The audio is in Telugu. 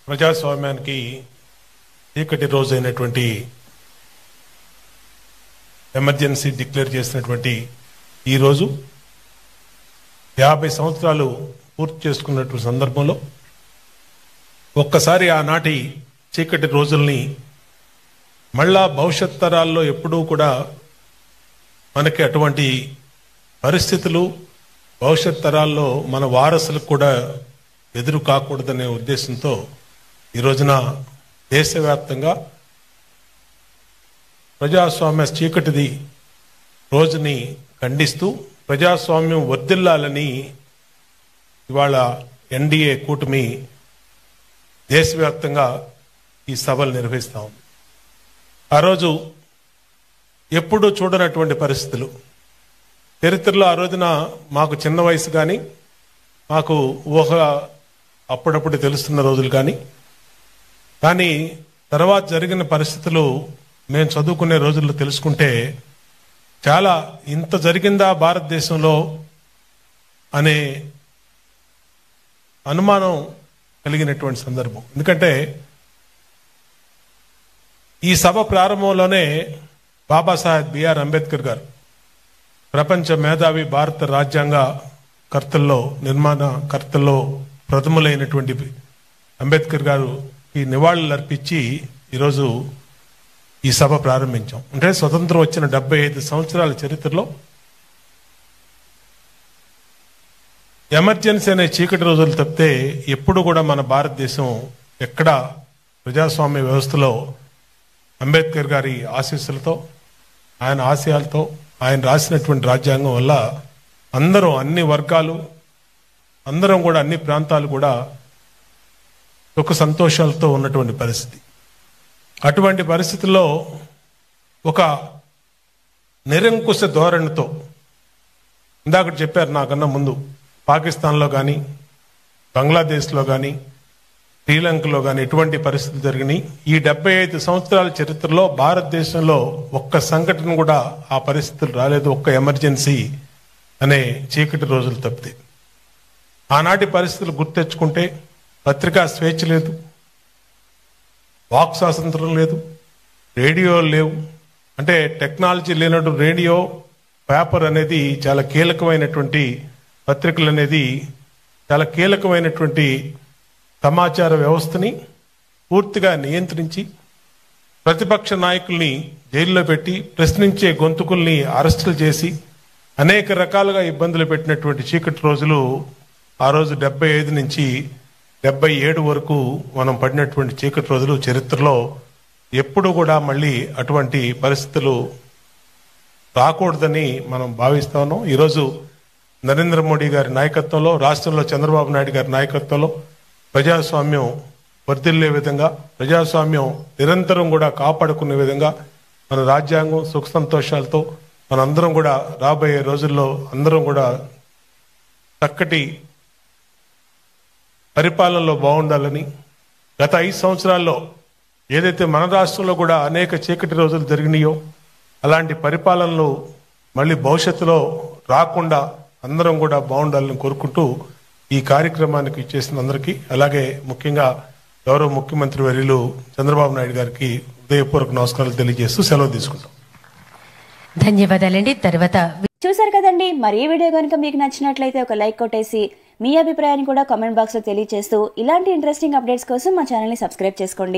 ప్రజాస్వామ్యానికి చీకటి రోజు అయినటువంటి ఎమర్జెన్సీ డిక్లేర్ చేసినటువంటి ఈరోజు 50 సంవత్సరాలు పూర్తి చేసుకున్నటువంటి సందర్భంలో ఒక్కసారి ఆనాటి చీకటి రోజుల్ని మళ్ళా భవిష్యత్ తరాల్లో ఎప్పుడూ కూడా మనకి అటువంటి పరిస్థితులు భవిష్యత్ తరాల్లో మన వారసులకు కూడా ఎదురు కాకూడదనే ఉద్దేశంతో ఈ రోజున దేశవ్యాప్తంగా ప్రజాస్వామ్య చీకటిది రోజుని ఖండిస్తూ ప్రజాస్వామ్యం వర్ధిల్లాలని ఇవాళ ఎన్డీఏ కూటమి దేశవ్యాప్తంగా ఈ సభలు నిర్వహిస్తాం. ఆ రోజు ఎప్పుడూ చూడనటువంటి పరిస్థితులు చరిత్రలో ఆ రోజున మాకు చిన్న వయసు కానీ మాకు ఊహ అప్పుడప్పుడు తెలుస్తున్న రోజులు కానీ తర్వాత జరిగిన పరిస్థితులు మేము చదువుకునే రోజుల్లో తెలుసుకుంటే చాలా ఇంత జరిగిందా భారతదేశంలో అనే అనుమానం కలిగినటువంటి సందర్భం. ఎందుకంటే ఈ సభ ప్రారంభంలోనే బాబాసాహెబ్ బిఆర్ అంబేద్కర్ గారు ప్రపంచ మేధావి భారత రాజ్యాంగ కర్తల్లో నిర్మాణ కర్తల్లో ప్రథములైనటువంటి అంబేద్కర్ గారు ఈ నివాళులు అర్పించి ఈరోజు ఈ సభ ప్రారంభించాం. అంటే స్వతంత్రం వచ్చిన 75 సంవత్సరాల చరిత్రలో ఎమర్జెన్సీ అనే చీకటి రోజులు తప్పితే ఎప్పుడు కూడా మన భారతదేశం ఎక్కడ ప్రజాస్వామ్య వ్యవస్థలో అంబేద్కర్ గారి ఆశీస్సులతో ఆయన ఆశయాలతో ఆయన రాసినటువంటి రాజ్యాంగం వల్ల అందరం అన్ని వర్గాలు అందరం కూడా అన్ని ప్రాంతాలు కూడా సుఖ సంతోషాలతో ఉన్నటువంటి పరిస్థితి. అటువంటి పరిస్థితుల్లో ఒక నిరంకుశ ధోరణితో ఇందాక చెప్పారు నాకన్నా ముందు పాకిస్తాన్లో కానీ బంగ్లాదేశ్లో కానీ శ్రీలంకలో కానీ ఎటువంటి పరిస్థితులు జరిగినాయి. ఈ 75 సంవత్సరాల చరిత్రలో భారతదేశంలో ఒక్క సంఘటన కూడా ఆ పరిస్థితులు రాలేదు. ఒక్క ఎమర్జెన్సీ అనే చీకటి రోజులు తప్పితే ఆనాటి పరిస్థితులు గుర్తెచ్చుకుంటే పత్రికా స్వేచ్ఛ లేదు, వాక్ స్వాతంత్రం లేదు, రేడియో లేవు. అంటే టెక్నాలజీ లేనట్టు రేడియో పేపర్ అనేది చాలా కీలకమైనటువంటి పత్రికలు అనేది చాలా కీలకమైనటువంటి సమాచార వ్యవస్థని పూర్తిగా నియంత్రించి ప్రతిపక్ష నాయకుల్ని జైల్లో పెట్టి ప్రశ్నించే గొంతుకుల్ని అరెస్టులు చేసి అనేక రకాలుగా ఇబ్బందులు పెట్టినటువంటి చీకటి రోజులు ఆ రోజు 75 నుంచి 77 వరకు మనం పడినటువంటి చీకటి రోజులు చరిత్రలో ఎప్పుడు కూడా మళ్ళీ అటువంటి పరిస్థితులు రాకూడదని మనం భావిస్తా ఉన్నాం. ఈరోజు నరేంద్ర మోడీ గారి నాయకత్వంలో రాష్ట్రంలో చంద్రబాబు నాయుడు గారి నాయకత్వంలో ప్రజాస్వామ్యం వర్ధిల్లే విధంగా ప్రజాస్వామ్యం నిరంతరం కూడా కాపాడుకునే విధంగా మన రాజ్యాంగం సుఖ సంతోషాలతో మనందరం కూడా రాబోయే రోజుల్లో అందరం కూడా చక్కటి పరిపాలనలో బాగుండాలని గత 5 సంవత్సరాల్లో ఏదైతే మన రాష్ట్రంలో కూడా అనేక చీకటి రోజులు జరిగినాయో అలాంటి పరిపాలనలు మళ్ళీ భవిష్యత్తులో రాకుండా అందరం కూడా బాగుండాలని కోరుకుంటూ ఈ కార్యక్రమానికి ఇచ్చేసిన అందరికీ అలాగే ముఖ్యంగా గౌరవ ముఖ్యమంత్రి వర్యులు చంద్రబాబు నాయుడు గారికి హృదయపూర్వక నమస్కారాలు తెలియజేస్తూ సెలవు తీసుకుంటాం. ధన్యవాదాలండి. తర్వాత చూసారు కదండి. మరి ఈ వీడియో కనుక మీకు నచ్చినట్లయితే ఒక లైక్ కొట్టేసి మీ అభిప్రాయాన్ని కూడా కామెంట్ బాక్స్ లో తెలియజేస్తూ ఇలాంటి ఇంట్రెస్టింగ్ అప్డేట్స్ కోసం మా ఛానల్ ని సబ్స్క్రైబ్ చేసుకోండి.